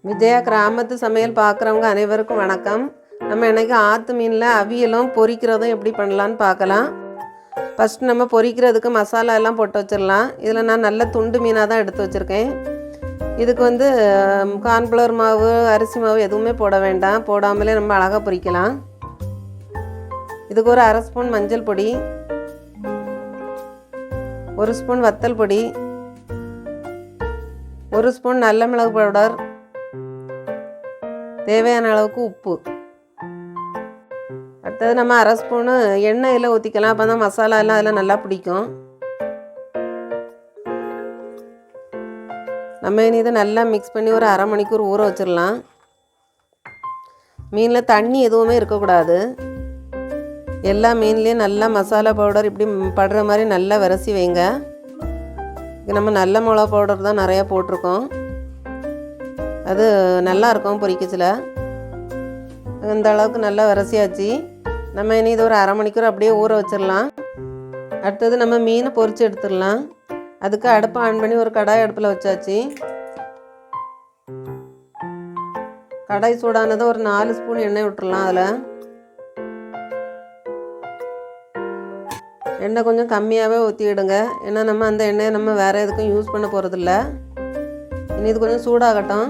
விஜயா கிராமத்து சமையல் பார்க்குறவங்க அனைவருக்கும் வணக்கம். நம்ம இன்றைக்கி ஆற்று மீனில் அவியலும் பொரிக்கிறதும் எப்படி பண்ணலான்னு பார்க்கலாம். ஃபஸ்ட்டு நம்ம பொரிக்கிறதுக்கு மசாலா எல்லாம் போட்டு வச்சிடலாம். இதில் நான் நல்ல துண்டு மீனாக தான் எடுத்து வச்சுருக்கேன். இதுக்கு கார்ன்ஃப்ளவர் மாவு, அரிசி மாவு எதுவுமே போட வேண்டாம். போடாமலே நம்ம அழகாக பொரிக்கலாம். இதுக்கு ஒரு 1/2 ஸ்பூன் மஞ்சள் பொடி, 1 ஸ்பூன் வத்தல் பொடி, 1 ஸ்பூன் நல்ல மிளகு பவுடர், தேவையான அளவுக்கு உப்பு. அடுத்தது நம்ம 1/2 ஸ்பூனு எண்ணெயில் ஊற்றிக்கலாம். அப்போ தான் மசாலா எல்லாம் அதில் நல்லா பிடிக்கும். நம்ம இனி இதை நல்லா மிக்ஸ் பண்ணி ஒரு 1/2 மணிக்கூர் ஊற வச்சிடலாம். மீனில் தண்ணி எதுவுமே இருக்கக்கூடாது. எல்லா மீன்லேயும் நல்லா மசாலா பவுடர் இப்படி படுற மாதிரி நல்லா விரசி வைங்க. நம்ம நல்ல மிளகா பவுடர் தான் நிறையா போட்டிருக்கோம். அது நல்லாயிருக்கும் பொரிக்கச்சில். இந்த அளவுக்கு நல்லா விரசியாச்சு. நம்ம இனி இது ஒரு 1/2 மணிக்கூர் அப்படியே ஊற வச்சிடலாம். அடுத்தது நம்ம மீனை பொரித்து எடுத்துடலாம். அதுக்கு அடுப்பை ஆன் பண்ணி ஒரு கடாய் அடுப்பில் வச்சாச்சு. கடாய் சூடானதை ஒரு 4 ஸ்பூன் எண்ணெய் விட்டுடலாம். அதில் எண்ணெய் கொஞ்சம் கம்மியாகவே ஊற்றிடுங்க. ஏன்னா நம்ம அந்த எண்ணெயை நம்ம வேறு எதுக்கும் யூஸ் பண்ண போகிறதில்ல. இனி இது கொஞ்சம் சூடாகட்டும்.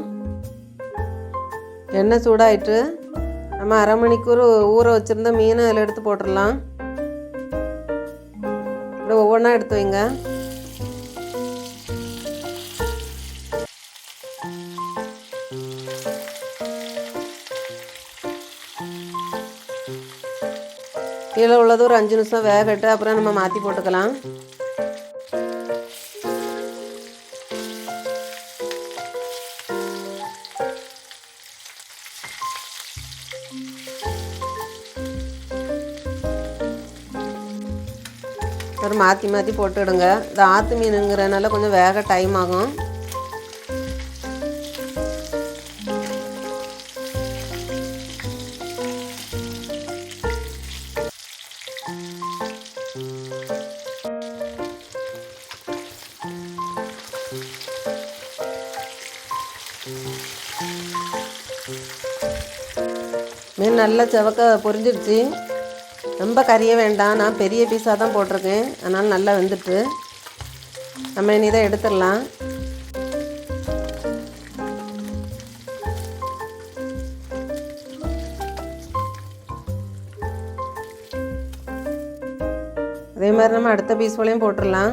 எண்ணெய் சூடாயிட்டு நம்ம 1/2 மணிக்கூர் ஊற வச்சுருந்த மீனை அதில் எடுத்து போட்டுடலாம். இப்படி ஒவ்வொன்றா எடுத்து வைங்க. கீழே உள்ளது ஒரு 5 நிமிஷம் வேகட்டு. அப்புறம் நம்ம மாற்றி போட்டுக்கலாம். ஒரு மாற்றி மாற்றி போட்டுவிடுங்க. இது ஆற்று மீனுங்கிறதுனால கொஞ்சம் வேக டைம் ஆகும். மீன் நல்லா செவக்க பொரிஞ்சிடுச்சு. ரொம்ப கறிய வேண்டாம். நான் பெரிய பீஸாக தான் போட்டிருக்கேன். அதனால் நல்லா வெந்துட்டு நம்ம இனி தான் எடுத்துடலாம். அதே மாதிரி நம்ம அடுத்த பீஸ் போலையும் போட்டுடலாம்.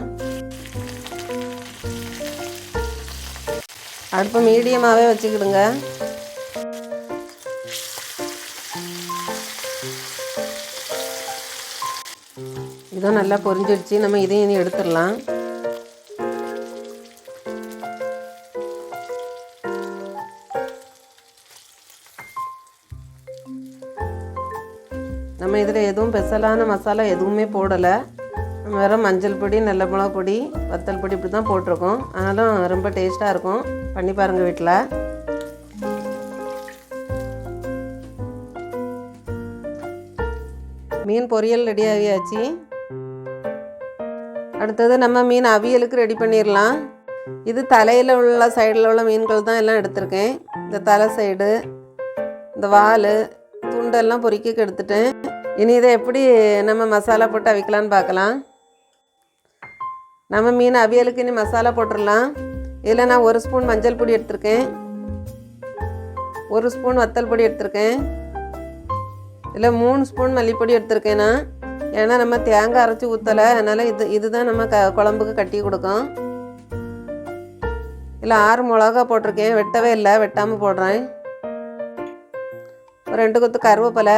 அடுப்பு மீடியமாகவே வச்சுக்கிடுங்க. இதுவும் நல்லா பொரிஞ்சிடுச்சு. நம்ம இதையும் இனி எடுத்துடலாம். நம்ம இதில் எதுவும் ஸ்பெஷலான மசாலா எதுவுமே போடலை. நம்ம வெறும் மஞ்சள் பொடி, நல்ல மிளகு பொடி, வத்தல் பொடி இப்படி தான் போட்டிருக்கோம். ஆனாலும் ரொம்ப டேஸ்ட்டாக இருக்கும். பண்ணி பாருங்கள் வீட்டில். மீன் பொரியல் ரெடி ஆகியாச்சு. அடுத்தது நம்ம மீன் அவியலுக்கு ரெடி பண்ணிடலாம். இது தலையில் உள்ள சைடில் உள்ள மீன்கள் தான் எல்லாம் எடுத்திருக்கேன். இந்த தலை சைடு, இந்த வால், துண்டெல்லாம் பொரிக்க எடுத்துட்டேன். இனி இதை எப்படி நம்ம மசாலா போட்டு அவிக்கலான்னு பார்க்கலாம். நம்ம மீன் அவியலுக்கு இனி மசாலா போட்டுடலாம். இதில் நான் 1 ஸ்பூன் மஞ்சள் பொடி எடுத்திருக்கேன், 1 ஸ்பூன் வத்தல் பொடி எடுத்திருக்கேன், இதில் 3 ஸ்பூன் மல்லிப்பொடி எடுத்திருக்கேன்னா. ஏன்னா நம்ம தேங்காய் அரைச்சி ஊற்றலை. அதனால் இதுதான் நம்ம குழம்புக்கு கட்டி கொடுக்கும். இல்லை 6 மிளகா போட்டிருக்கேன். வெட்டவே இல்லை, வெட்டாமல் போடுறேன். ஒரு 2 கொத்து கருவேப்பிலை,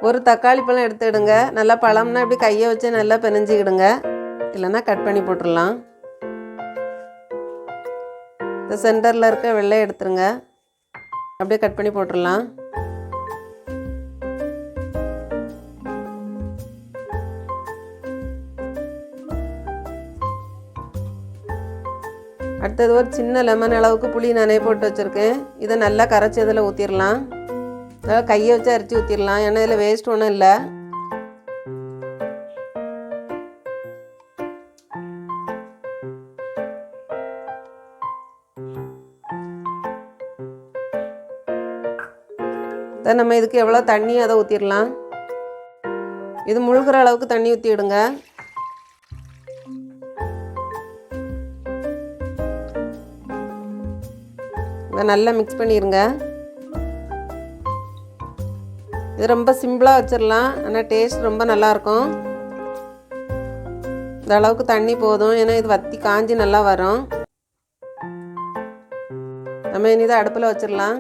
ஒரு தக்காளி பழம் எடுத்துக்கிடுங்க. நல்லா பழம்னா இப்படி கையை வச்சு நல்லா பிணைஞ்சிக்கிடுங்க. இல்லைன்னா கட் பண்ணி போட்டுடலாம். இந்த சென்டரில் இருக்க வெள்ளையை எடுத்துருங்க. அப்படியே கட் பண்ணி போட்டுடலாம். அடுத்தது ஒரு சின்ன லெமன் அளவுக்கு புளி நனைய போட்டு வச்சுருக்கேன். இதை நல்லா கரைச்சி இதில் ஊற்றிடலாம். அதாவது கையை வச்சு அரைச்சி ஊற்றிடலாம். ஏன்னா இதில் வேஸ்ட் ஒன்றும் இல்லை. தான் நம்ம இதுக்கு எவ்வளோ தண்ணி அதை ஊற்றிடலாம். இது முழுகிற அளவுக்கு தண்ணி ஊற்றிடுங்க. இதை நல்லா மிக்ஸ் பண்ணிடுங்க. இது ரொம்ப சிம்பிளாக வச்சிடலாம், ஆனால் டேஸ்ட் ரொம்ப நல்லாயிருக்கும். இந்த அளவுக்கு தண்ணி போதும், ஏன்னா இது வற்றி காஞ்சி நல்லா வரும். நம்ம இனி இதை அடுப்பில் வச்சிடலாம்.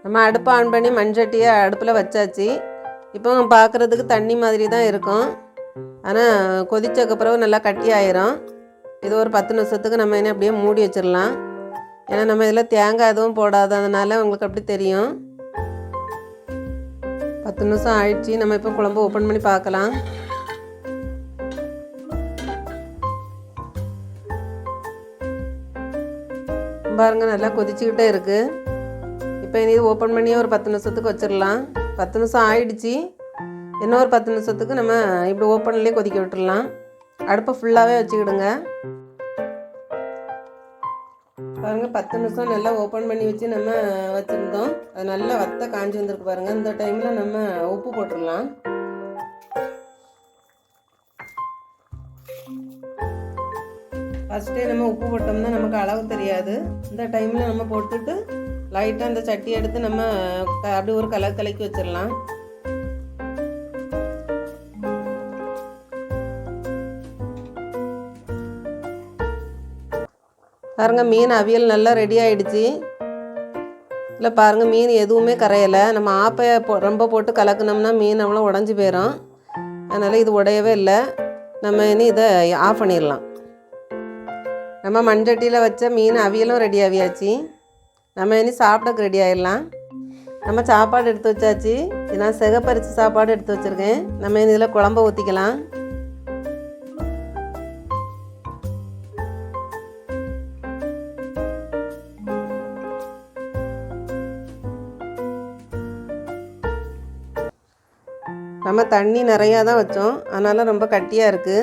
நம்ம அடுப்பை ஆன் பண்ணி மண்சட்டியை அடுப்பில் வச்சாச்சு. இப்போ பார்க்குறதுக்கு தண்ணி மாதிரி தான் இருக்கும், ஆனால் கொதிச்சக்கப்புறம் நல்லா கட்டி ஆயிரும். இது ஒரு 10 நிமிஷத்துக்கு நம்ம இனி அப்படியே மூடி வச்சிடலாம். ஏன்னா நம்ம இதில் தேங்காய் எதுவும் போடாததுனால உங்களுக்கு அப்படி தெரியும். 10 நிமிஷம் ஆயிடுச்சு. நம்ம இப்போ குழம்பு ஓப்பன் பண்ணி பார்க்கலாம். பாருங்கள், நல்லா கொதிச்சுக்கிட்டே இருக்குது. இப்போ இனி இது ஓப்பன் பண்ணி ஒரு 10 நிமிஷத்துக்கு வச்சிடலாம். 10 நிமிஷம் ஆயிடுச்சு. இன்னும் ஒரு 10 நிமிஷத்துக்கு நம்ம இப்படி ஓப்பன்லேயே கொதிக்க விட்டுடலாம். அடுப்பை ஃபுல்லாகவே வச்சுக்கிடுங்க. பாருங்கள், 10 நிமிஷம் நல்லா ஓப்பன் பண்ணி வச்சு நம்ம வச்சுருந்தோம். அது நல்லா வத்த காஞ்சி வந்திருக்கு பாருங்கள். இந்த டைமில் நம்ம உப்பு போட்டுடலாம். ஃபஸ்ட்டே நம்ம உப்பு போட்டோம்னா நமக்கு அளவு தெரியாது. இந்த டைமில் நம்ம போட்டுட்டு லைட்டாக அந்த சட்டி எடுத்து நம்ம அப்படி ஒரு கலக்கி வச்சிடலாம். பாருங்கள், மீன் அவியல் நல்லா ரெடி ஆகிடுச்சு. இல்லை பாருங்கள், மீன் எதுவுமே கரையலை. நம்ம ஆப்பை ரொம்ப போட்டு கலக்குனோம்னா மீன் அவ்வளோ உடஞ்சி போயிடும். அதனால் இது உடையவே இல்லை. நம்ம இனி இதை ஆஃப் பண்ணிடலாம். நம்ம மண்சட்டியில் வச்ச மீன் அவியலும் ரெடி ஆகியாச்சு. நம்ம இனி சாப்பிடக்கு ரெடி ஆகிடலாம். நம்ம சாப்பாடு எடுத்து வச்சாச்சு. நான் சிகப்பரிசி சாப்பாடு எடுத்து வச்சுருக்கேன். நம்ம இனி இதில் குழம்ப ஊற்றிக்கலாம். நம்ம தண்ணி நிறையா தான் வச்சோம், அதனால் ரொம்ப கட்டியாக இருக்குது.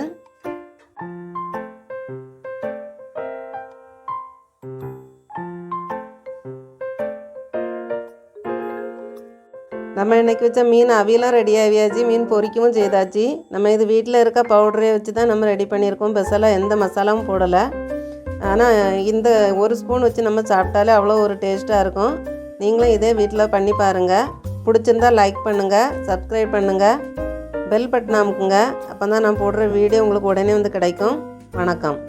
நம்ம இன்றைக்கி வச்ச மீன் அவியெல்லாம் ரெடி ஆகியாச்சு. மீன் பொரிக்கவும் செய்தாச்சு. நம்ம இது வீட்டில் இருக்க பவுடரே வச்சு தான் நம்ம ரெடி பண்ணியிருக்கோம். ஸ்பெஷலாக எந்த மசாலாவும் போடலை. ஆனால் இந்த ஒரு ஸ்பூன் வச்சு நம்ம சாப்பிட்டாலே அவ்வளோ ஒரு டேஸ்ட்டாக இருக்கும். நீங்களும் இதே வீட்டில் பண்ணி பாருங்கள். பிடிச்சிருந்தா லைக் பண்ணுங்கள், சப்ஸ்கிரைப் பண்ணுங்கள், பெல் பட்டன் அமுக்குங்க. அப்போ தான் நான் போடுற வீடியோ உங்களுக்கு உடனே வந்து கிடைக்கும். வணக்கம்.